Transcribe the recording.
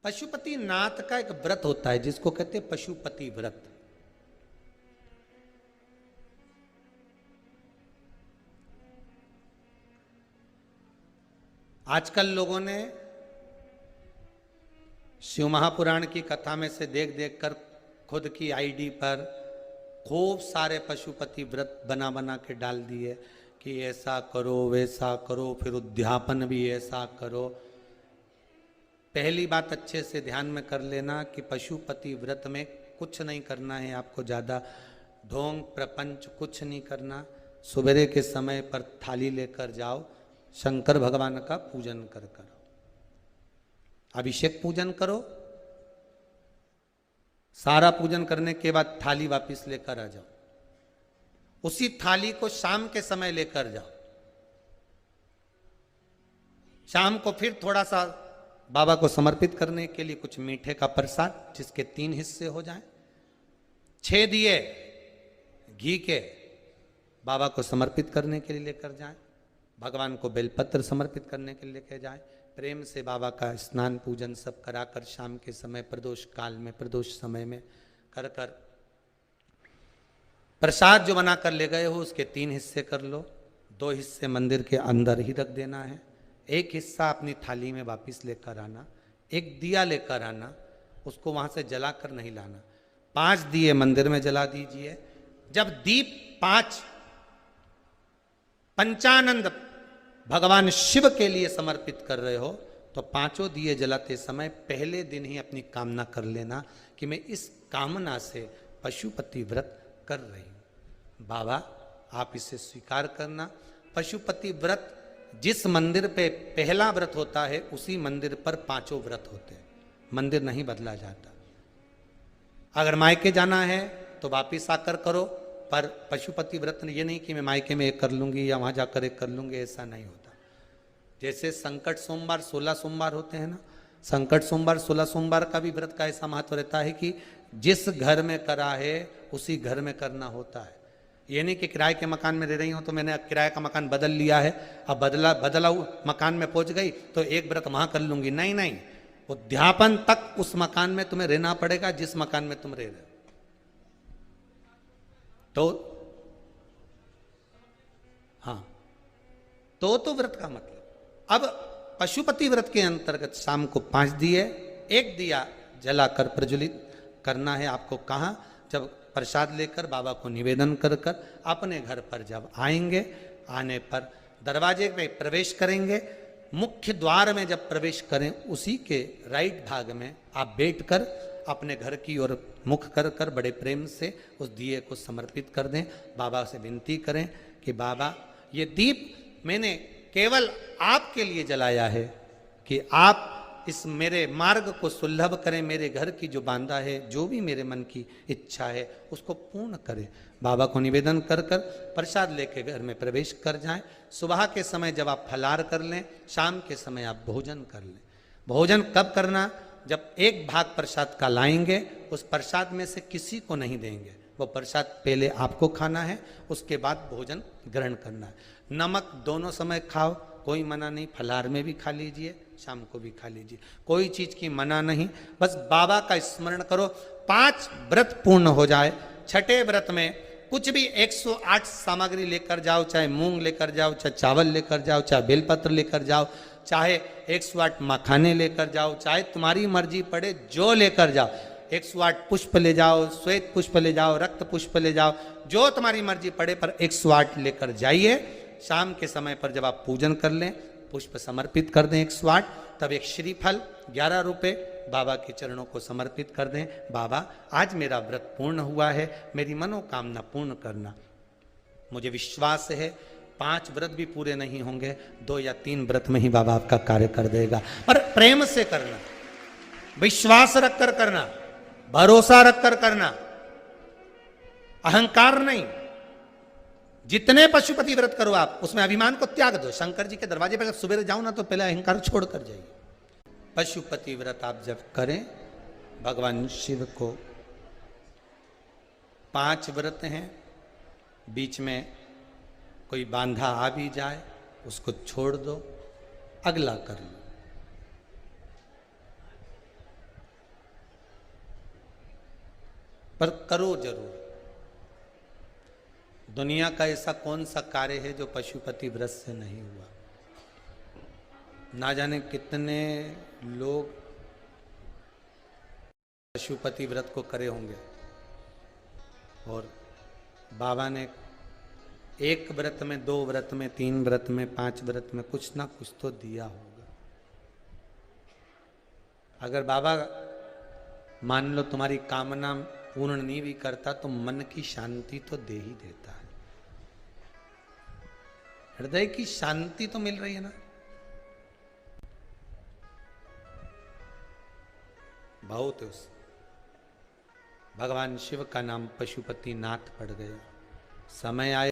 पशुपति नाथ का एक व्रत होता है जिसको कहते हैं पशुपति व्रत। आजकल लोगों ने शिव महापुराण की कथा में से देख देख कर खुद की आईडी पर खूब सारे पशुपति व्रत बना बना के डाल दिए कि ऐसा करो वैसा करो, फिर उद्यापन भी ऐसा करो। पहली बात अच्छे से ध्यान में कर लेना कि पशुपति व्रत में कुछ नहीं करना है, आपको ज़्यादा ढोंग प्रपंच कुछ नहीं करना। सुबह के समय पर थाली लेकर जाओ, शंकर भगवान का पूजन कर करो, अभिषेक पूजन करो, सारा पूजन करने के बाद थाली वापस लेकर आ जाओ। उसी थाली को शाम के समय लेकर जाओ। शाम को फिर थोड़ा सा बाबा को समर्पित करने के लिए कुछ मीठे का प्रसाद जिसके 3 हिस्से हो जाएं। 6 दिए घी के बाबा को समर्पित करने के लिए लेकर जाएं। भगवान को बेलपत्र समर्पित करने के लिए लेकर जाएं। प्रेम से बाबा का स्नान पूजन सब कराकर शाम के समय प्रदोष काल में प्रदोष समय में कर कर प्रसाद जो बना कर ले गए हो उसके 3 हिस्से कर लो। 2 हिस्से मंदिर के अंदर ही रख देना है, 1 हिस्सा अपनी थाली में वापिस लेकर आना। 1 दिया लेकर आना, उसको वहां से जलाकर नहीं लाना। 5 दिए मंदिर में जला दीजिए। जब दीप 5 पंचानंद भगवान शिव के लिए समर्पित कर रहे हो तो 5 दिए जलाते समय पहले दिन ही अपनी कामना कर लेना कि मैं इस कामना से पशुपति व्रत कर रही हूं, बाबा आप इसे स्वीकार करना। पशुपति व्रत जिस मंदिर पे पहला व्रत होता है उसी मंदिर पर 5 व्रत होते हैं, मंदिर नहीं बदला जाता। अगर मायके जाना है तो वापिस आकर करो, पर पशुपति व्रत ये नहीं कि मैं मायके में 1 कर लूंगी या वहां जाकर 1 कर लूंगी, ऐसा नहीं होता। जैसे संकट सोमवार 16 सोमवार होते हैं ना, संकट सोमवार 16 सोमवार का भी व्रत का ऐसा महत्व रहता है कि जिस घर में करा है उसी घर में करना होता है। ये नहीं कि किराए के मकान में रह रही हूं तो मैंने किराए का मकान बदल लिया है, अब बदला मकान में पहुंच गई तो 1 व्रत वहां कर लूंगी। नहीं नहीं, उद्यापन तक उस मकान में तुम्हें रहना पड़ेगा जिस मकान में तुम रह रहे हो। तो हाँ, तो व्रत का मतलब। अब पशुपति व्रत के अंतर्गत शाम को 5 दिए, 1 दिया जलाकर प्रज्वलित करना है आपको। कहाँ? जब प्रसाद लेकर बाबा को निवेदन कर कर अपने घर पर जब आएंगे, आने पर दरवाजे पे प्रवेश करेंगे, मुख्य द्वार में जब प्रवेश करें उसी के राइट भाग में आप बैठकर अपने घर की ओर मुख कर कर बड़े प्रेम से उस दिए को समर्पित कर दें। बाबा से विनती करें कि बाबा ये दीप मैंने केवल आपके लिए जलाया है कि आप इस मेरे मार्ग को सुलभ करें, मेरे घर की जो बांधा है, जो भी मेरे मन की इच्छा है उसको पूर्ण करें। बाबा को निवेदन कर कर प्रसाद लेके घर में प्रवेश कर जाएं। सुबह के समय जब आप फलार कर लें, शाम के समय आप भोजन कर लें। भोजन कब करना? जब 1 भाग प्रसाद का लाएंगे, उस प्रसाद में से किसी को नहीं देंगे, वो प्रसाद पहले आपको खाना है, उसके बाद भोजन ग्रहण करना है। नमक दोनों समय खाओ, कोई मना नहीं, फलार में भी खा लीजिए, शाम को भी खा लीजिए, कोई चीज की मना नहीं। बस बाबा का स्मरण करो। 5 व्रत पूर्ण हो जाए। 6ठे व्रत में कुछ भी 108 सामग्री लेकर जाओ, चाहे मूंग लेकर जाओ, चाहे चावल लेकर जाओ, चाहे बेलपत्र लेकर जाओ, चाहे 108 मखाने लेकर जाओ, चाहे तुम्हारी मर्जी पड़े जो लेकर जाओ। 108 पुष्प ले जाओ, श्वेत पुष्प ले जाओ, रक्त पुष्प ले जाओ, जो तुम्हारी मर्जी पड़े, पर 108 लेकर जाइए। शाम के समय पर जब आप पूजन कर लें, पुष्प समर्पित कर दें 108, तब एक श्रीफल 11 रुपये बाबा के चरणों को समर्पित कर दें। बाबा आज मेरा व्रत पूर्ण हुआ है, मेरी मनोकामना पूर्ण करना। मुझे विश्वास है 5 व्रत भी पूरे नहीं होंगे, 2 या 3 व्रत में ही बाबा आपका कार्य कर देगा। पर प्रेम से करना, विश्वास रखकर करना, भरोसा रखकर करना, अहंकार नहीं। जितने पशुपति व्रत करो आप, उसमें अभिमान को त्याग दो। शंकर जी के दरवाजे पर जब सुबह जाओ ना तो पहले अहंकार छोड़ कर जाइए। पशुपति व्रत आप जब करें, भगवान शिव को 5 व्रत हैं, बीच में कोई बांधा आ भी जाए उसको छोड़ दो, अगला कर लो। पर करो जरूर। दुनिया का ऐसा कौन सा कार्य है जो पशुपति व्रत से नहीं हुआ। ना जाने कितने लोग पशुपति व्रत को करे होंगे और बाबा ने एक व्रत में, 2 व्रत में, 3 व्रत में, 5 व्रत में कुछ ना कुछ तो दिया होगा। अगर बाबा मान लो तुम्हारी कामना पूर्ण नहीं भी करता तो मन की शांति तो दे ही देता है। हृदय की शांति तो मिल रही है ना। बहुत है उस भगवान शिव का नाम पशुपति नाथ पड़ गया। समय आए